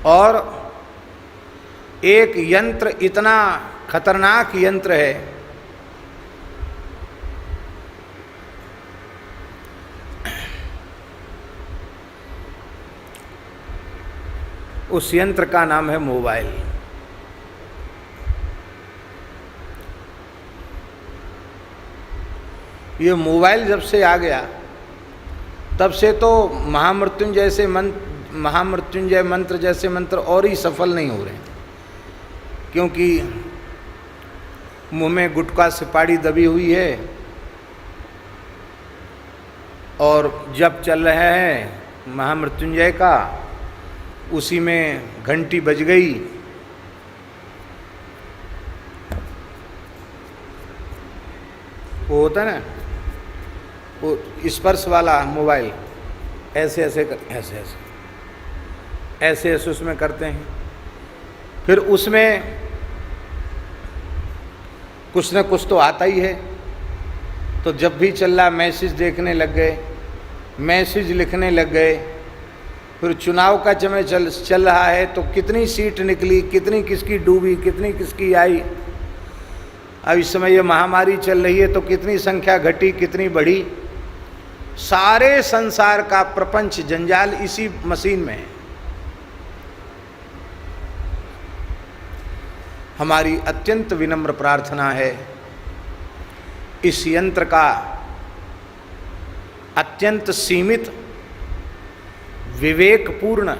और एक यंत्र इतना खतरनाक यंत्र है, उस यंत्र का नाम है मोबाइल। ये मोबाइल जब से आ गया तब से तो महामृत्युंजय मंत्र जैसे मंत्र और ही सफल नहीं हो रहे, क्योंकि मुंह में गुटखा सुपारी दबी हुई है और जप चल रहा है महामृत्युंजय का, उसी में घंटी बज गई, वो होता है ना वो स्पर्श वाला मोबाइल, ऐसे ऐसे उसमें करते हैं, फिर उसमें कुछ न कुछ तो आता ही है। तो जब भी चल रहा मैसेज देखने लग गए, मैसेज लिखने लग गए, फिर चुनाव का समय चल रहा है तो कितनी सीट निकली, कितनी किसकी डूबी, कितनी किसकी आई। अब इस समय ये महामारी चल रही है तो कितनी संख्या घटी, कितनी बढ़ी। सारे संसार का प्रपंच जंजाल इसी मशीन में है। हमारी अत्यंत विनम्र प्रार्थना है, इस यंत्र का अत्यंत सीमित विवेकपूर्ण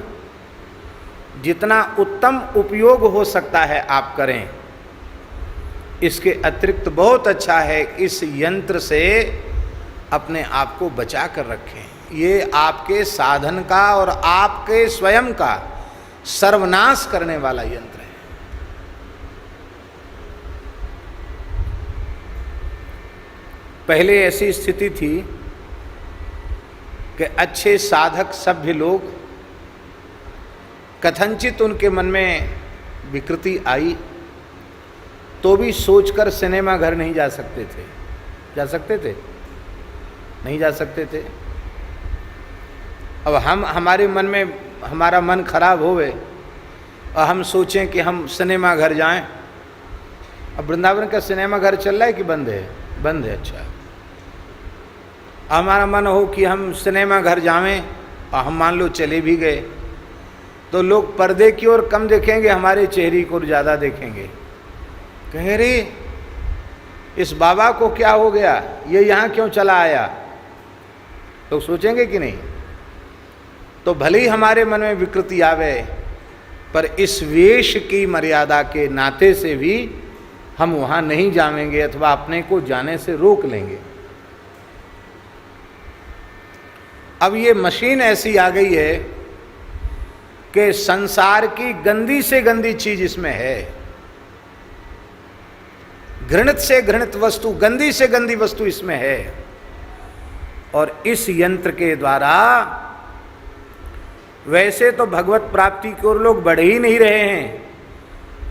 जितना उत्तम उपयोग हो सकता है आप करें। इसके अतिरिक्त बहुत अच्छा है इस यंत्र से अपने आप को बचा कर रखें। ये आपके साधन का और आपके स्वयं का सर्वनाश करने वाला यंत्र है। पहले ऐसी स्थिति थी कि अच्छे साधक सभ्य लोग, कथनचित उनके मन में विकृति आई तो भी सोचकर सिनेमा घर नहीं जा सकते थे। जा सकते थे? नहीं जा सकते थे। अब हमारे मन में हमारा मन खराब होवे और हम सोचें कि हम सिनेमा घर जाएं। अब वृंदावन का सिनेमा घर चल रहा है कि बंद है? बंद है। अच्छा, हमारा मन हो कि हम सिनेमा घर जावें और हम मान लो चले भी गए तो लोग पर्दे की ओर कम देखेंगे, हमारे चेहरे को ज़्यादा देखेंगे। कहें रे इस बाबा को क्या हो गया, ये यहाँ क्यों चला आया, लोग सोचेंगे कि नहीं? तो भले ही हमारे मन में विकृति आवे, पर इस वेश की मर्यादा के नाते से भी हम वहाँ नहीं जाएंगे अथवा अपने को जाने से रोक लेंगे। अब ये मशीन ऐसी आ गई है कि संसार की गंदी से गंदी चीज इसमें है, घृणित से घृणित वस्तु, गंदी से गंदी वस्तु इसमें है। और इस यंत्र के द्वारा वैसे तो भगवत प्राप्ति की ओर लोग बढ़ ही नहीं रहे हैं,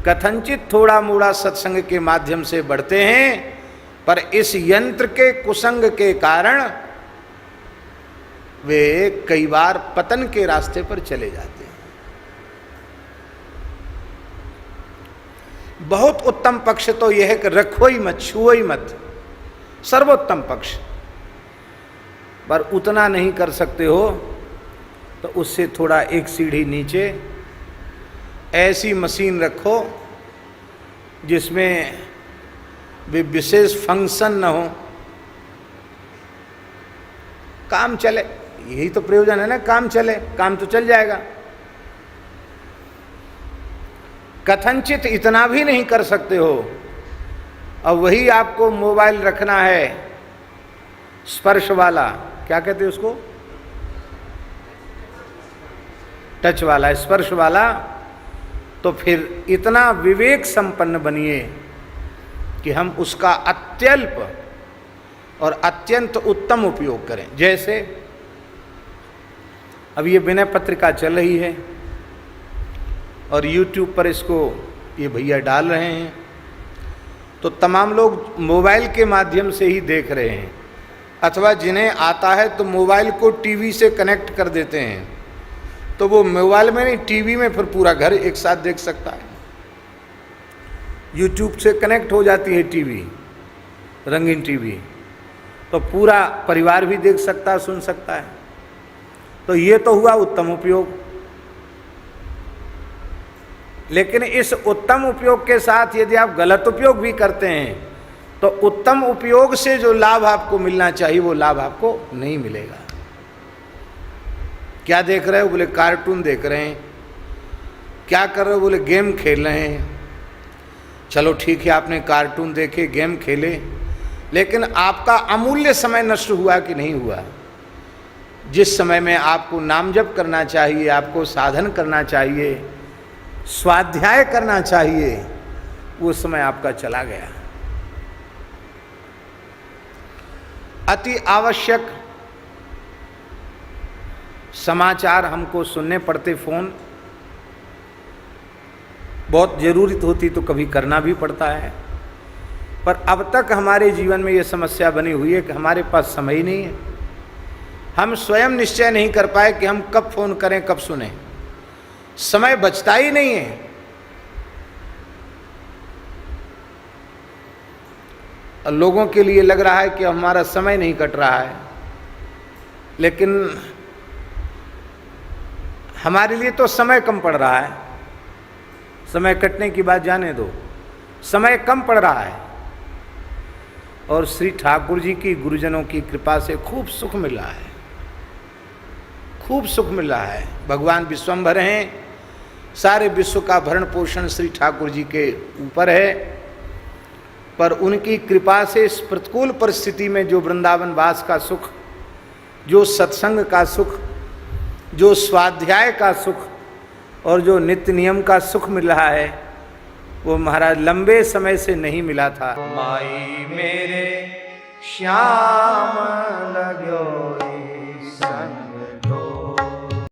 कथनचित थोड़ा मोड़ा सत्संग के माध्यम से बढ़ते हैं, पर इस यंत्र के कुसंग के कारण वे कई बार पतन के रास्ते पर चले जाते हैं। बहुत उत्तम पक्ष तो यह है कि रखो ही मत, छुओ ही मत, सर्वोत्तम पक्ष। पर उतना नहीं कर सकते हो तो उससे थोड़ा एक सीढ़ी नीचे ऐसी मशीन रखो जिसमें भी विशेष फंक्शन न हो, काम चले। यही तो प्रयोजन है ना, काम चले, काम तो चल जाएगा। कथनचित इतना भी नहीं कर सकते हो और वही आपको मोबाइल रखना है स्पर्श वाला, क्या कहते हैं उसको, टच वाला, स्पर्श वाला। तो फिर इतना विवेक संपन्न बनिए कि हम उसका अत्यल्प और अत्यंत उत्तम उपयोग करें। जैसे अब ये विनय पत्रिका चल रही है और YouTube पर इसको ये भैया डाल रहे हैं, तो तमाम लोग मोबाइल के माध्यम से ही देख रहे हैं, अथवा जिन्हें आता है तो मोबाइल को टीवी से कनेक्ट कर देते हैं तो वो मोबाइल में नहीं, टीवी में फिर पूरा घर एक साथ देख सकता है। यूट्यूब से कनेक्ट हो जाती है टीवी, रंगीन टीवी, तो पूरा परिवार भी देख सकता है, सुन सकता है। तो ये तो हुआ उत्तम उपयोग। लेकिन इस उत्तम उपयोग के साथ यदि आप गलत उपयोग भी करते हैं तो उत्तम उपयोग से जो लाभ आपको मिलना चाहिए वो लाभ आपको नहीं मिलेगा। क्या देख रहे हो? बोले कार्टून देख रहे हैं। क्या कर रहे हो? बोले गेम खेल रहे हैं। चलो ठीक है, आपने कार्टून देखे, गेम खेले, लेकिन आपका अमूल्य समय नष्ट हुआ कि नहीं हुआ? जिस समय में आपको नाम जप करना चाहिए, आपको साधन करना चाहिए, स्वाध्याय करना चाहिए, वो समय आपका चला गया। अति आवश्यक समाचार हमको सुनने पड़ते, फोन बहुत जरूरत होती तो कभी करना भी पड़ता है, पर अब तक हमारे जीवन में ये समस्या बनी हुई है कि हमारे पास समय ही नहीं है। हम स्वयं निश्चय नहीं कर पाए कि हम कब फोन करें, कब सुने। समय बचता ही नहीं है। और लोगों के लिए लग रहा है कि हमारा समय नहीं कट रहा है, लेकिन हमारे लिए तो समय कम पड़ रहा है। समय कटने की बात जाने दो, समय कम पड़ रहा है। और श्री ठाकुर जी की, गुरुजनों की कृपा से खूब सुख मिल रहा है, खूब सुख मिल रहा है। भगवान विश्वम्भर हैं, सारे विश्व का भरण पोषण श्री ठाकुर जी के ऊपर है, पर उनकी कृपा से इस प्रतिकूल परिस्थिति में जो वृंदावन वास का सुख, जो सत्संग का सुख, जो स्वाध्याय का सुख और जो नित्य नियम का सुख मिल रहा है, वो महाराज लंबे समय से नहीं मिला था। माई मेरे श्याम लगो